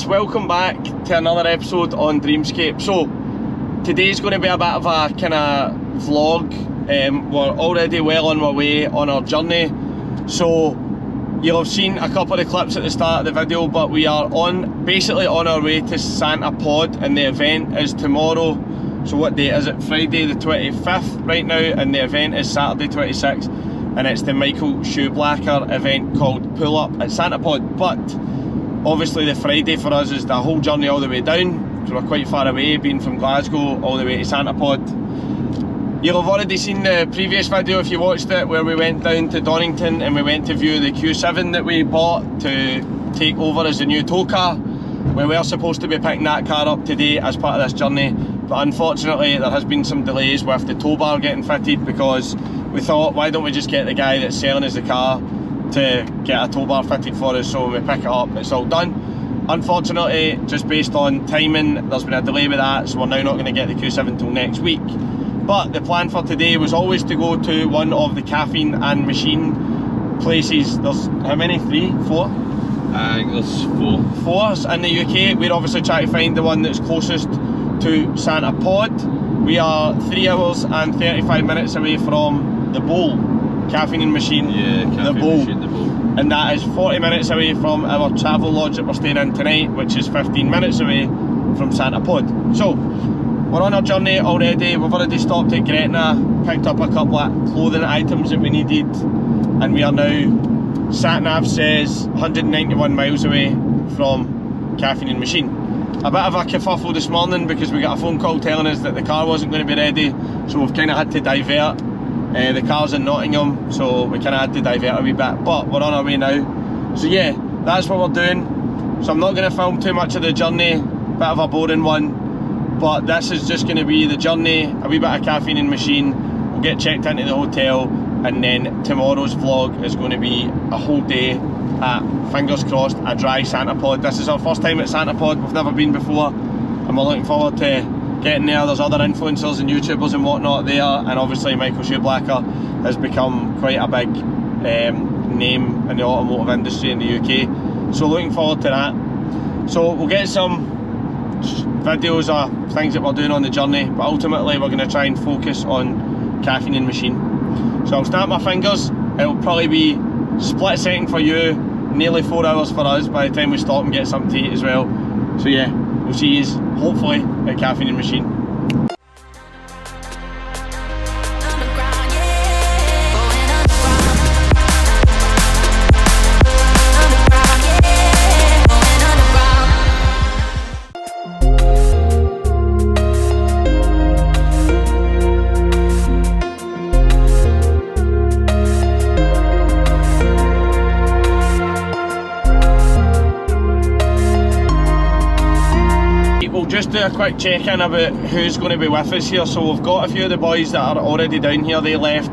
guys, welcome back to another episode on Dreamscape. So today's going to be a bit of a kind of vlog. We're already well on our way on our journey, so you'll have seen a couple of the clips at the start of the video, but we are basically on our way to Santa Pod, and the event is tomorrow. So what date is it? Friday the 25th right now, and the event is Saturday 26th, and it's the Michael Shoeblacker event called Pull Up at Santa Pod. But obviously the Friday for us is the whole journey all the way down, so we're quite far away, being from Glasgow all the way to Santa Pod. You'll have already seen the previous video if you watched it, where we went down to Donington and we went to view the Q7 that we bought to take over as the new tow car. We were supposed to be picking that car up today as part of this journey, but unfortunately there has been some delays with the tow bar getting fitted, because we thought, why don't we just get the guy that's selling us the car to get a tow bar fitted for us, so when we pick it up it's all done. Unfortunately, just based on timing, there's been a delay with that, so we're now not going to get the Q7 till next week. But the plan for today was always to go to one of the Caffeine and Machine places. There's how many? 3? 4? I think there's 4. 4 in the UK. We're obviously trying to find the one that's closest to Santa Pod. We are 3 hours and 35 minutes away from the Bowl. Caffeine and Machine, the Bowl. And that is 40 minutes away from our travel lodge that we're staying in tonight, which is 15 minutes away from Santa Pod. So we're on our journey already. We've already stopped at Gretna, picked up a couple of clothing items that we needed, and we are now, sat nav says, 191 miles away from Caffeine and Machine. A bit of a kerfuffle this morning because we got a phone call telling us that the car wasn't going to be ready, so we've kind of had to divert. The car's in Nottingham, so we kind of had to divert a wee bit, but we're on our way now. So yeah, that's what we're doing. So I'm not going to film too much of the journey, bit of a boring one, but this is just going to be the journey, a wee bit of Caffeine and Machine. We'll get checked into the hotel, and then tomorrow's vlog is going to be a whole day at, fingers crossed, a dry Santa Pod. This is our first time at Santa Pod, we've never been before, and we're looking forward to getting there. There's other influencers and YouTubers and whatnot there, and obviously Michael Shoeblacker has become quite a big name in the automotive industry in the UK, so looking forward to that. So we'll get some videos of things that we're doing on the journey, but ultimately we're going to try and focus on Caffeine and Machine. So I'll snap my fingers, it'll probably be split second for you, nearly 4 hours for us by the time we stop and get something to eat as well. So yeah, we'll see you hopefully at Caffeine and Machine. Just do a quick check-in about who's going to be with us here. So we've got a few of the boys that are already down here. They left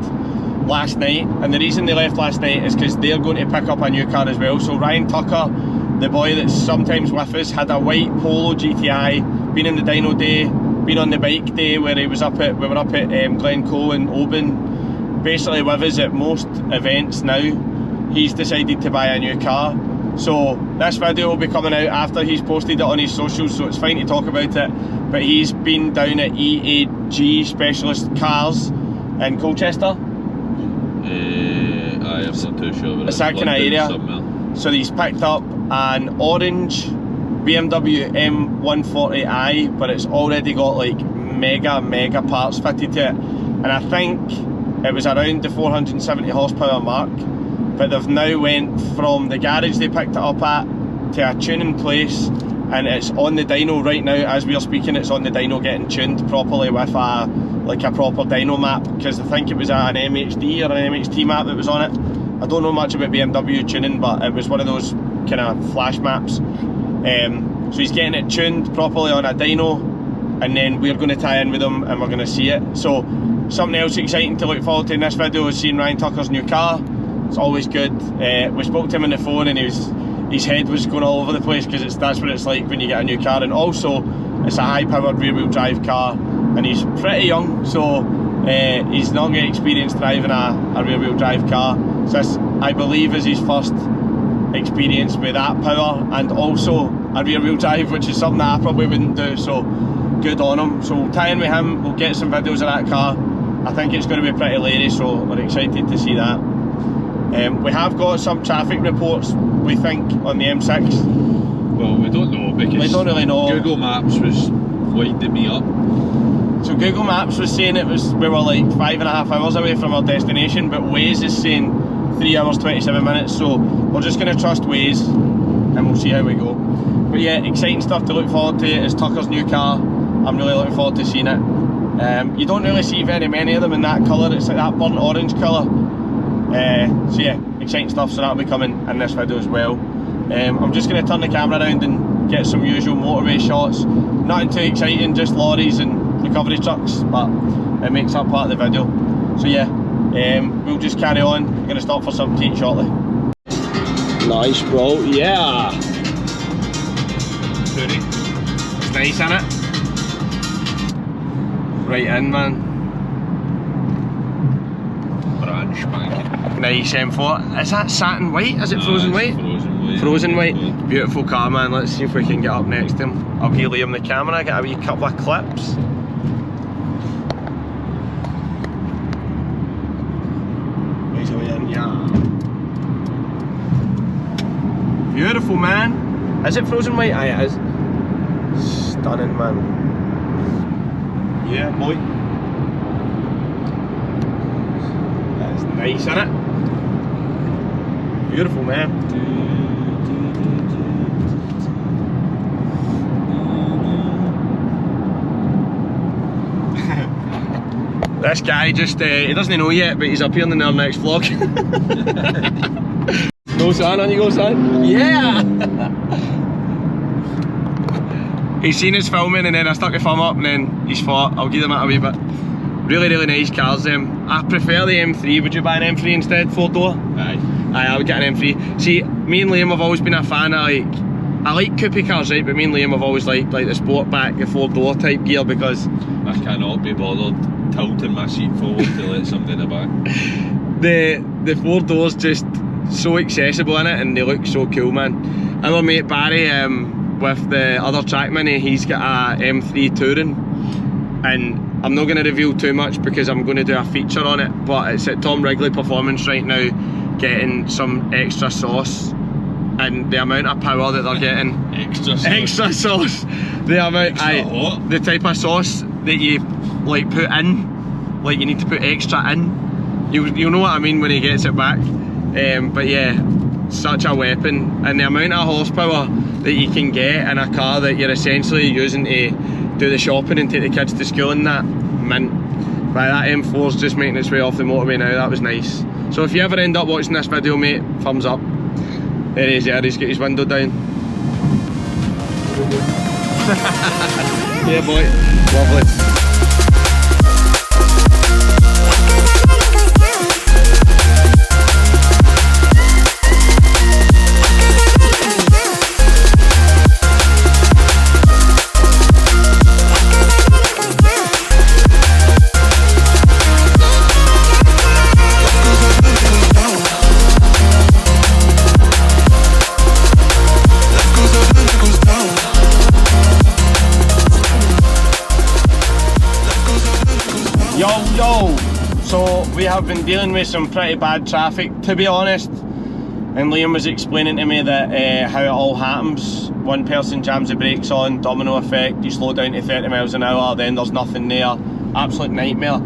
last night, and the reason they left last night is because they're going to pick up a new car as well. So Ryan Tucker, the boy that's sometimes with us, had a white Polo GTI, been in the dyno day, been on the bike day where we were up at Glencoe and Oban, basically with us at most events now. He's decided to buy a new car. So this video will be coming out after he's posted it on his socials, so it's fine to talk about it. But he's been down at EAG Specialist Cars in Colchester. I am not too sure, but it's that kind of area. Somewhere. So he's picked up an orange BMW M140i, but it's already got like mega parts fitted to it, and I think it was around the 470 horsepower mark. But they've now went from the garage they picked it up at to a tuning place, and it's on the dyno right now as we are speaking. It's on the dyno getting tuned properly with a proper dyno map, because I think it was an MHD or an MHT map that was on it. I don't know much about BMW tuning, but it was one of those kind of flash maps. So he's getting it tuned properly on a dyno, and then we're going to tie in with them and we're going to see it. So something else exciting to look forward to in this video is seeing Ryan Tucker's new car. It's always good. We spoke to him on the phone, and his head was going all over the place, because that's what it's like when you get a new car. And also it's a high powered rear wheel drive car, and he's pretty young, so he's not got experience driving a rear wheel drive car. So this, I believe, is his first experience with that power, and also a rear wheel drive, which is something that I probably wouldn't do, so good on him. So we'll tie in with him, we'll get some videos of that car. I think it's going to be pretty leery, so we're excited to see that. We have got some traffic reports, we think, on the M6. Well, we don't know because we don't really know. Google Maps was winding me up. So Google Maps was saying we were like 5.5 hours away from our destination, but Waze is saying 3 hours 27 minutes, so we're just going to trust Waze and we'll see how we go. But yeah, exciting stuff to look forward to. It's Tucker's new car. I'm really looking forward to seeing it. You don't really see very many of them in that colour, it's like that burnt orange colour. So yeah, exciting stuff, so that'll be coming in this video as well. I'm just going to turn the camera around and get some usual motorway shots. Nothing too exciting, just lorries and recovery trucks, but it makes up part of the video. So yeah, we'll just carry on. We're going to stop for something to eat shortly. Nice, bro, yeah! It's nice, isn't it? Right in, man. Brand spanking. Nice M4. Is that satin white? Is it frozen white? Frozen white. Frozen white. Beautiful car, man. Let's see if we can get up next to him. I'll give Liam the camera, get a wee couple of clips. Where's the way in? Yeah. Beautiful, man. Is it frozen white? Aye, it is. Stunning, man. Yeah, boy. That's nice, isn't it? Beautiful, man. This guy just, he doesn't know yet, but he's appearing in our next vlog. Go, son, on you go, son. Yeah! He's seen us filming and then I stuck the thumb up and then he's thought, I'll give them a wee bit. Really, really nice cars, them. I prefer the M3. Would you buy an M3 instead, 4-door? Aye. Aye, I would get an M3. See, me and Liam have always been a fan of I like coupe cars, right, but me and Liam have always liked like the Sportback, the 4-door type gear, because I cannot be bothered tilting my seat forward to let somebody in the back. The 4 doors just so accessible in it and they look so cool, man. Our mate Barry, with the other track mini, he's got a M3 Touring, and I'm not going to reveal too much because I'm going to do a feature on it, but it's at Tom Wrigley Performance right now, getting some extra sauce, and the amount of power that they're getting. Extra sauce. The amount, the type of sauce that you like put in, like you need to put extra in. You'll know what I mean when he gets it back. But yeah, such a weapon, and the amount of horsepower that you can get in a car that you're essentially using to do the shopping and take the kids to school and that, mint. But that M4's just making its way off the motorway now. That was nice. So if you ever end up watching this video, mate, thumbs up. There he is, yeah, he's got his window down. Yeah, boy, lovely. So we have been dealing with some pretty bad traffic, to be honest, and Liam was explaining to me that how it all happens. One person jams the brakes on, domino effect, you slow down to 30 miles an hour, then there's nothing there, absolute nightmare.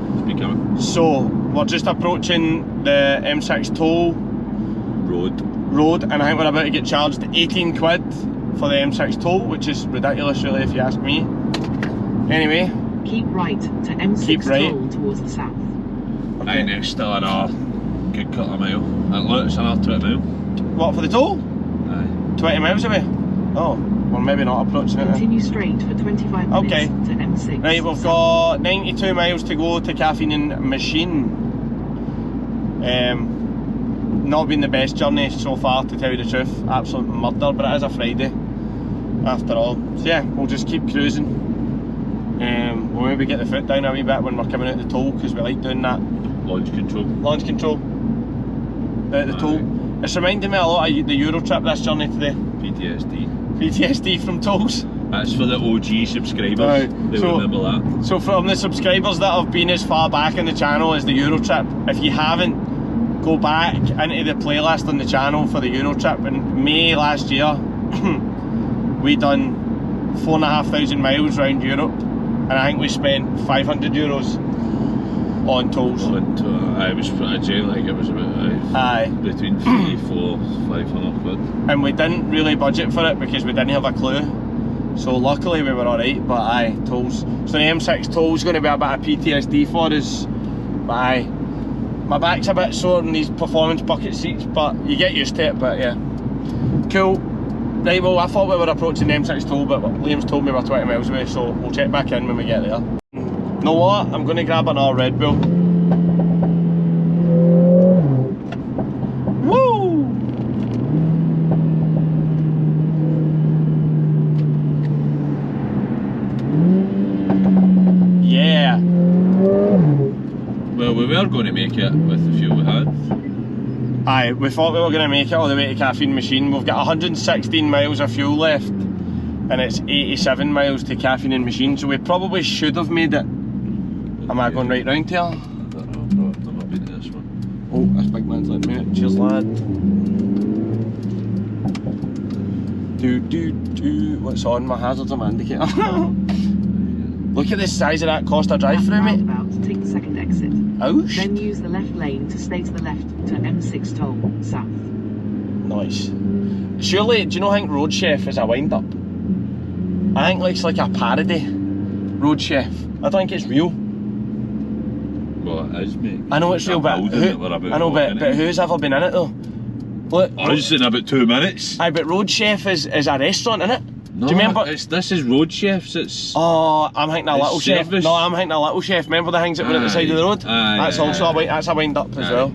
So we're just approaching the M6 toll road, and I think we're about to get charged 18 quid for the M6 toll, which is ridiculous really if you ask me. Anyway, keep right to M6 toll towards the south. Okay. Aye, it's still another good couple of mile. And look, it's another 20 mile. What, for the toll? Aye. 20 miles away? Oh, well maybe not approaching it then. Continue straight for 25 minutes to M6. Right, we've got 92 miles to go to Caffeine Machine. Not been the best journey so far, to tell you the truth. Absolute murder, but it is a Friday after all. So yeah, we'll just keep cruising. We'll maybe get the foot down a wee bit when we're coming out the toll, because we like doing that. Launch control. Launch control. Out the toll. It's reminding me a lot of the Euro trip this journey today. PTSD. PTSD from tolls. That's for the OG subscribers. Right. They remember that. So from the subscribers that have been as far back in the channel as the Euro trip, if you haven't, go back into the playlist on the channel for the Euro trip. In May last year, we done 4,500 miles around Europe, and I think we spent 500 euros on tolls. I was like it was about between 3, 4, 500 quid. And we didn't really budget for it because we didn't have a clue. So luckily we were alright, but tolls. So the M6 toll's going to be a bit of PTSD for us. But my back's a bit sore in these performance bucket seats, but you get used to it, but yeah. Cool. Right, well I thought we were approaching the M6 toll, but Liam's told me we're 20 miles away, so we'll check back in when we get there. You know what? I'm going to grab another Red Bull. Woo! Yeah. Well, we were going to make it with the fuel we had. Aye, we thought we were going to make it all the way to Caffeine Machine. We've got 116 miles of fuel left, and it's 87 miles to Caffeine Machine, so we probably should have made it. Am I going right round here? I don't know, I've not been to this one. Oh, this big man's letting me out. Cheers, lad. What's on? My hazards on my indicator. Look at the size of that Costa drive through, mate. About to take the second exit. Ouch. Then use the left lane to stay to the left to M6 toll south. Nice. Surely, do you know, I think Road Chef is a wind up? I think it's like a parody. Road Chef. I don't think it's real. Well, it is, mate. I know it's real, but who's ever been in it though? Look, us in about 2 minutes. Aye, but Road Chef is a restaurant, innit? No, do you remember? This is Road Chefs. It's. Oh, I'm thinking a Little Chef. service. No, I'm thinking a Little Chef. Remember the things that were at the side of the road? That's also a wind up as well.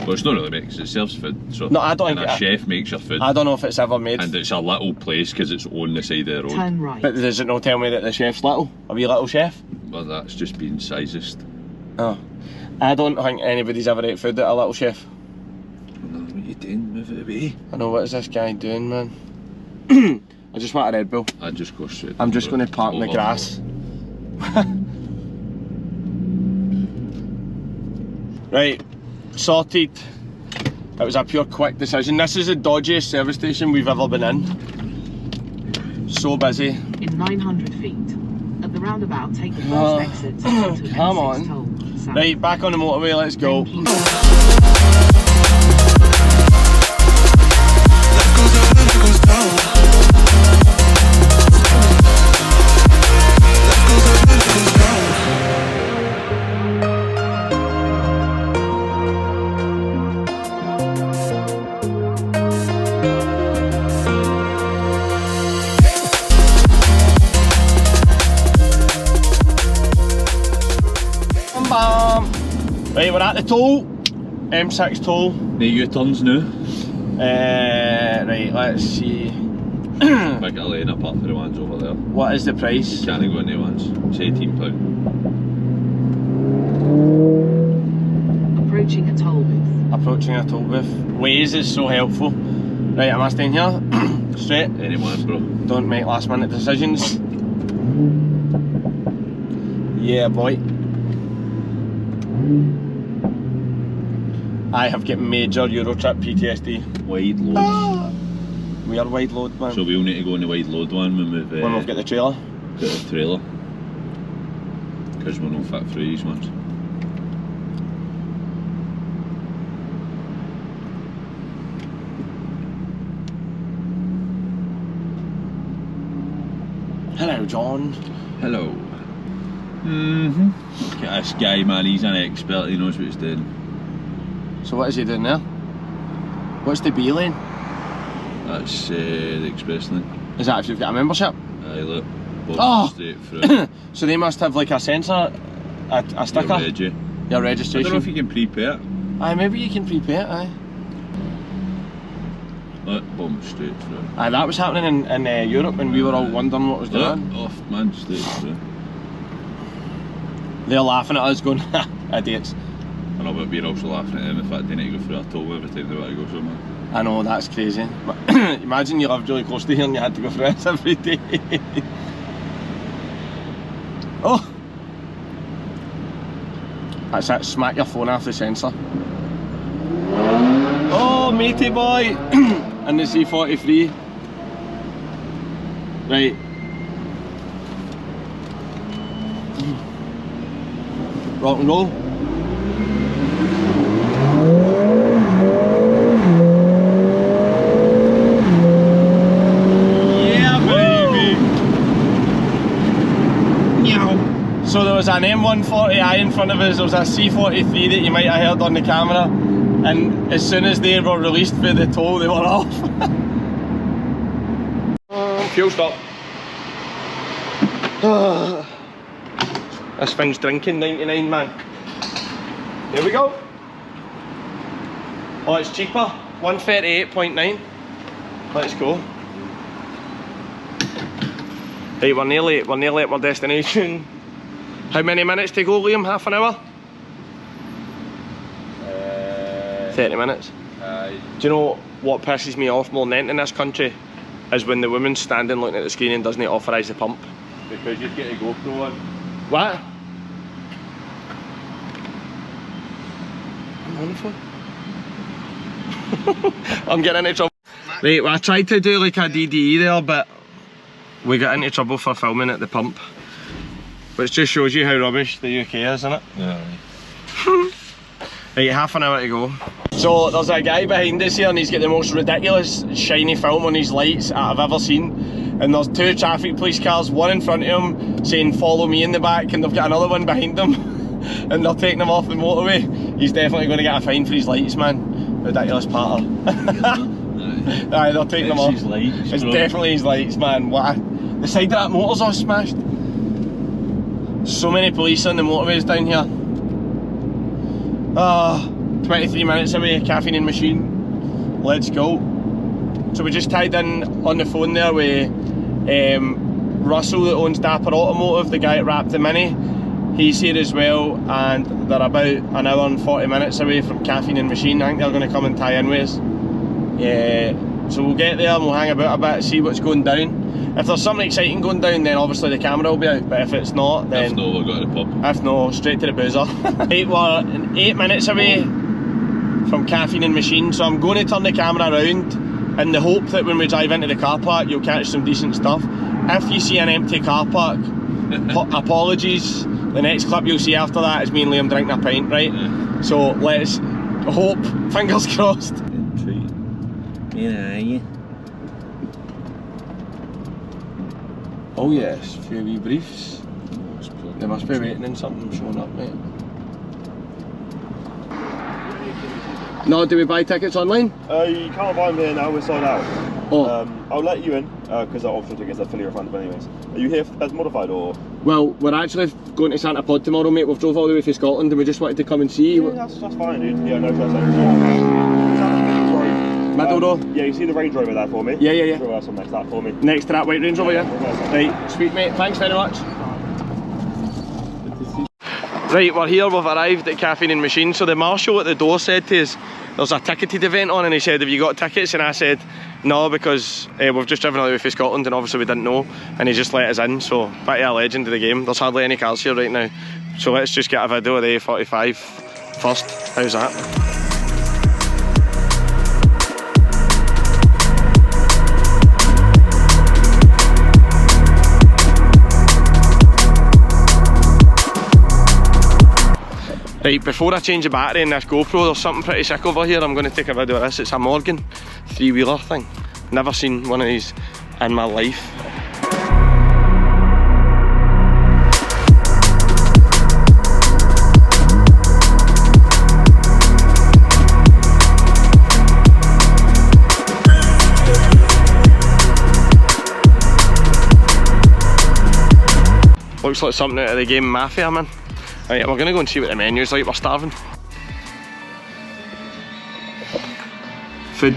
Well, it's not really made because it serves food. So no, I don't think a chef makes your food. I don't know if it's ever made. And it's a little place because it's on the side of the road. Turn right. But does it not tell me that the chef's little? A wee little chef? Well, that's just being sizest. Oh. I don't think anybody's ever ate food at a Little Chef. No, what are you doing? Move it away. I know, what is this guy doing, man? I just want a Red Bull. I'd just go straight. I'm just going to park in the grass. Right, sorted. It was a pure quick decision. This is the dodgiest service station we've ever been in. So busy. In 900 feet. At the roundabout, take the first exit to come M6 on. toll south. Right, back on the motorway, let's go. Right, we're at the toll, M6 toll. The U-turns now. Right, let's see. Make it a lane apart for the ones over there. What is the price? Can't go in the ones. It's £18. Approaching a toll booth. Approaching a toll booth. Waze is so helpful. Right, am I staying here? Straight? Anyone, bro. Don't make last minute decisions. Yeah, boy. I have got major Eurotrip PTSD. Wide loads. We are wide load, man. So we'll need to go on the wide load one when we've got the trailer. Got the trailer. Because we're not fit through these ones. Hello, John. Hello. Look at this guy, man. He's an expert. He knows what he's doing. So what is he doing there? What's the B lane? That's the express lane. Is that if you've got a membership? Aye, look. Straight through. So they must have like a sensor, a sticker. Your registration. I don't know if you can prepay it. Aye, maybe you can prepay it, aye. Look, boom, straight through. Aye, that was happening in Europe when we were all wondering what was going on. Off, man, straight through. They're laughing at us going, ha, idiots. I know, but we're also laughing at them. In fact, they need to go through our toll every time they want to go somewhere. I know, that's crazy. Imagine you lived really close to here and you had to go through this every day. Oh! That's it, smack your phone off the sensor. Oh, matey boy! And the C43. Right. Rock and roll. Yeah, baby! Meow. So there was an M140i in front of us, there was a C43 that you might have heard on the camera, and as soon as they were released for the tow, they were off. Fuel stop. This thing's drinking 99, man. Here we go. Oh, it's cheaper. 138.9. Let's go. Right, we're nearly at our destination. How many minutes to go, Liam? Half an hour? 30 minutes. Do you know what pisses me off more than anything in this country? Is when the woman's standing looking at the screen and doesn't authorise the pump. Because you'd get a GoPro on. What? I'm on the phone. I'm getting into trouble. Right, well, I tried to do like a DDE there, but we got into trouble for filming at the pump. Which just shows you how rubbish the UK is, isn't it? Yeah. Right, half an hour to go. So there's a guy behind us here and he's got the most ridiculous shiny film on his lights I've ever seen. And there's two traffic police cars, one in front of him saying follow me in the back, and they've got another one behind them and they're taking him off the motorway. He's definitely going to get a fine for his lights, man. Ridiculous patter. Aye, they're taking him off. His lights, it's bro. Definitely his lights, man. What? The side of that motor's all smashed. So many police on the motorways down here. 23 minutes away, Caffeine Machine. Let's go. So we just tied in on the phone there with Russell that owns Dapper Automotive, the guy that wrapped the Mini. He's here as well, and they're about an hour and 40 minutes away from Caffeine Machine. I think they're going to come and tie in with us. Yeah, so we'll get there and we'll hang about a bit, see what's going down. If there's something exciting going down, then obviously the camera will be out, but if it's not, then... If no, we'll go to the pub. If no, straight to the boozer. Right, we're 8 minutes away from Caffeine Machine, so I'm going to turn the camera around in the hope that when we drive into the car park, you'll catch some decent stuff. If you see an empty car park, apologies. The next clip you'll see after that is me and Liam drinking a pint, right? Yeah. So let's hope, fingers crossed. Where are you? Oh yes, a few wee briefs. They must be waiting in something showing up, mate. No, do we buy tickets online? You can't buy them here now, we're sold out. Oh. I'll let you in, because our optional tickets are fully refundable anyways. Are you here as modified or? Well, we're actually going to Santa Pod tomorrow, mate. We've drove all the way from Scotland and we just wanted to come and see you. Yeah, that's fine, dude. Yeah, no stress. Middle row? Yeah, you see the Range Rover there for me? Yeah. Reverse on next to that for me. Next to that white Range Rover, yeah? Reverse. Right, sweet mate, thanks very much. Right, we're here, we've arrived at Caffeine Machine. So the marshal at the door said to us, there's a ticketed event on, and he said, have you got tickets? And I said, no, because we've just driven all the way from Scotland and obviously we didn't know, and he just let us in. So, bit of a legend of the game. There's hardly any cars here right now. So let's just get a video of the A45 first. How's that? Right, before I change the battery in this GoPro, there's something pretty sick over here. I'm going to take a video of this. It's a Morgan three-wheeler thing. Never seen one of these in my life. Looks like something out of the game Mafia, man. Right, we're gonna go and see what the menu's like, we're starving. Food.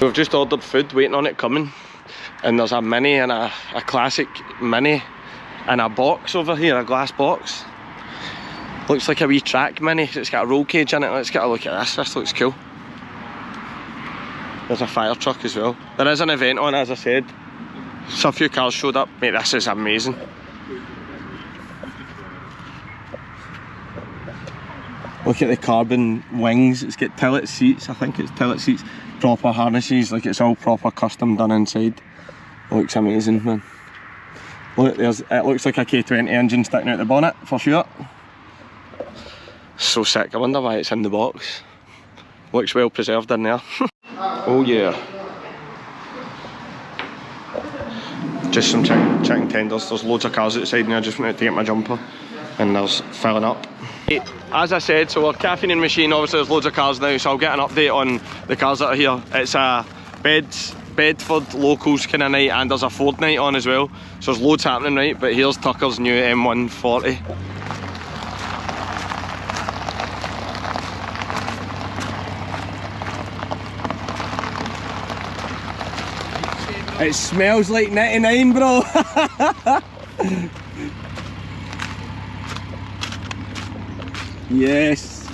We've just ordered food, waiting on it coming. And there's a Mini and a classic Mini and a box over here, a glass box. Looks like a wee track Mini, it's got a roll cage in it. Let's get a look at this, this looks cool. There's a fire truck as well. There is an event on, as I said. So a few cars showed up. Mate, this is amazing. Look at the carbon wings. It's got tilt seats. I think it's tilt seats. Proper harnesses. Like, it's all proper custom done inside. Looks amazing, man. Look, it looks like a K20 engine sticking out the bonnet for sure. So sick. I wonder why it's in the box. Looks well preserved in there. Oh yeah. Just some chicken tenders. There's loads of cars outside now. I just went out to get my jumper and there's filling up. As I said, so we're Caffeine Machine. Obviously there's loads of cars now, so I'll get an update on the cars that are here. It's a Bedford locals kind of night, and there's a Ford night on as well. So there's loads happening, right? But here's Tucker's new M140. It smells like 99, bro. Yes.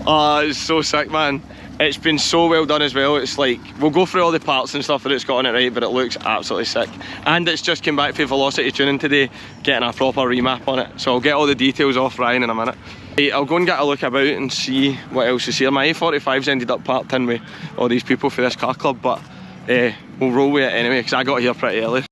Oh, it's so sick, man. It's been so well done as well. It's like, we'll go through all the parts and stuff that it's got on it, right, but it looks absolutely sick. And it's just came back for Velocity Tuning today, getting a proper remap on it. So I'll get all the details off Ryan in a minute. Hey, I'll go and get a look about and see what else is here. My A45's ended up parked in with all these people for this car club, but we'll roll with it anyway, because I got here pretty early.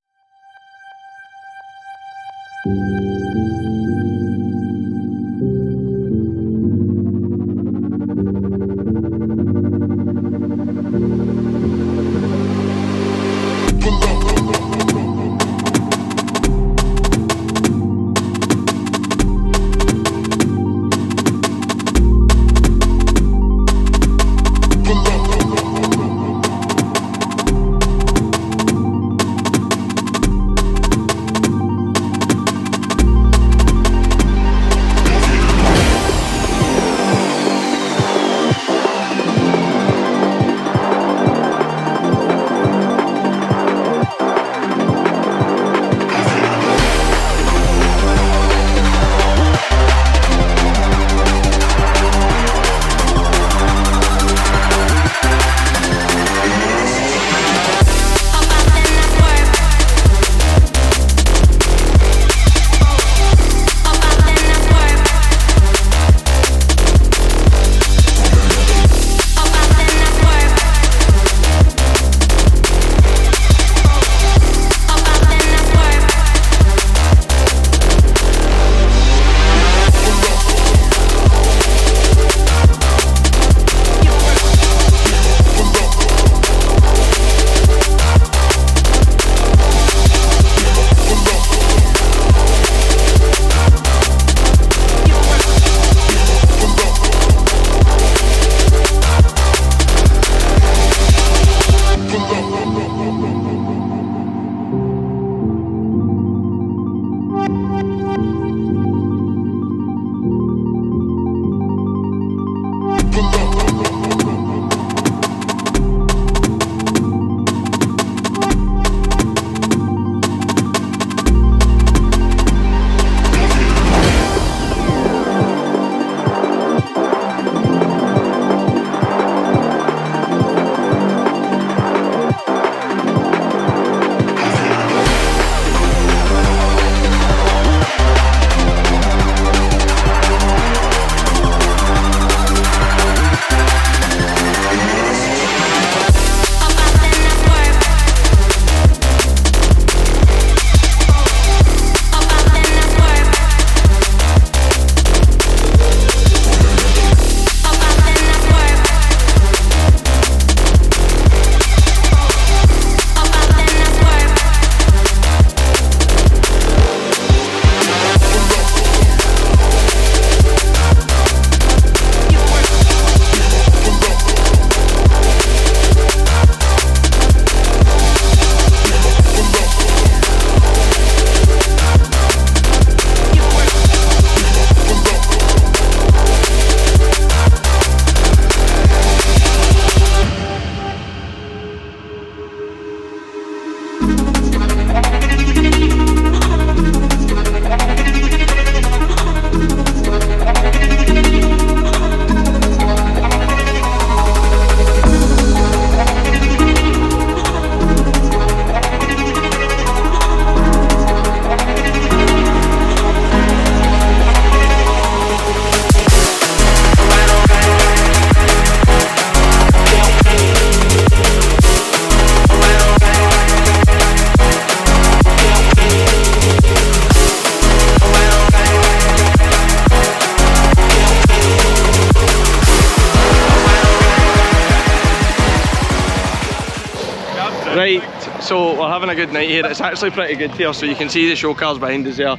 so we're having a good night here. It's actually pretty good here, so you can see the show cars behind us there.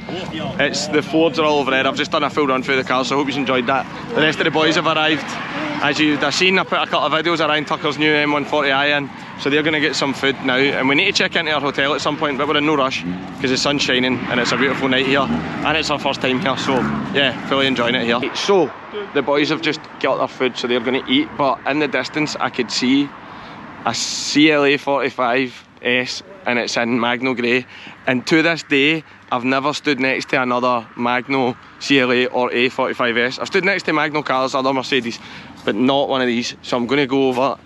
It's the Fords are all over there. I've just done a full run through the cars, so I hope you enjoyed that. The rest of the boys have arrived. As you've seen, I put a couple of videos of Ryan Tucker's new M140i in, so they're going to get some food now, and we need to check into our hotel at some point, but we're in no rush because the sun's shining and it's a beautiful night here, and it's our first time here, so yeah, fully enjoying it here. So the boys have just got their food, so they're going to eat, but in the distance I could see a CLA 45S, and it's in Magno Grey, and to this day I've never stood next to another Magno CLA or A45S. I've stood next to Magno cars, other Mercedes, but not one of these, so I'm going to go over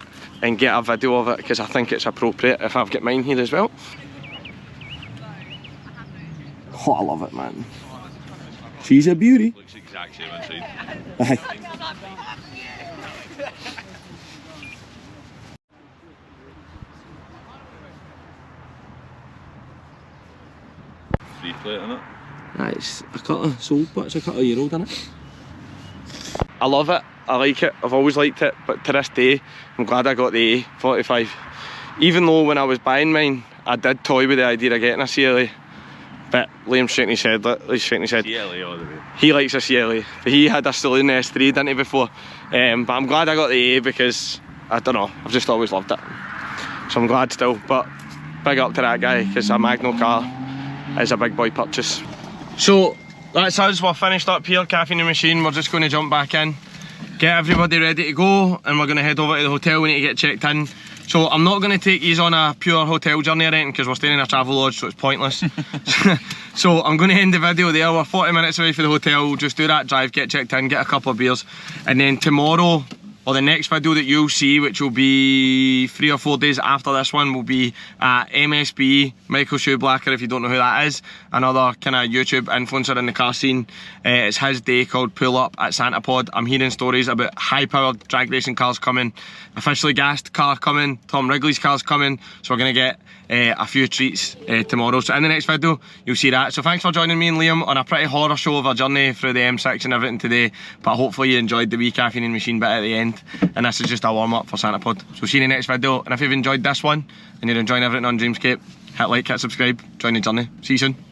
and get a video of it because I think it's appropriate if I've got mine here as well. Oh, I love it, man. She's a beauty. Looks the exact same inside. Aye. Free plate in it. It's a cut of sold, but it's a cut of year old, isn't it? I love it, I like it, I've always liked it, but to this day, I'm glad I got the A45. Even though when I was buying mine, I did toy with the idea of getting a CLA. But Liam's shaking his head, CLA all the way. He likes a CLA, but he had a saloon S3, didn't he, before? But I'm glad I got the A because, I don't know, I've just always loved it. So I'm glad still, but big up to that guy, because a Magno car is a big boy purchase. So, that's us, we're finished up here, Caffeine Machine. We're just going to jump back in, get everybody ready to go, and we're going to head over to the hotel. We need to get checked in. So I'm not going to take you on a pure hotel journey or anything because we're staying in a travel lodge, so it's pointless. So I'm going to end the video there. We're 40 minutes away from the hotel. We'll just do that drive, get checked in, get a couple of beers, and then tomorrow, or the next video that you'll see, which will be 3 or 4 days after this one, will be MSB, Michael Shoeblacker, if you don't know who that is, another kind of YouTube influencer in the car scene. It's his day called Pull Up at Santa Pod. I'm hearing stories about high-powered drag racing cars coming, officially gassed car coming, Tom Wrigley's car's coming, so we're going to get a few treats tomorrow. So in the next video, you'll see that. So thanks for joining me and Liam on a pretty horror show of a journey through the M6 and everything today, but hopefully you enjoyed the wee Caffeine Machine bit at the end, and this is just a warm-up for Santa Pod. So see you in the next video, and if you've enjoyed this one, and you're enjoying everything on Dreamscape, hit like, hit subscribe, join the journey. See you soon.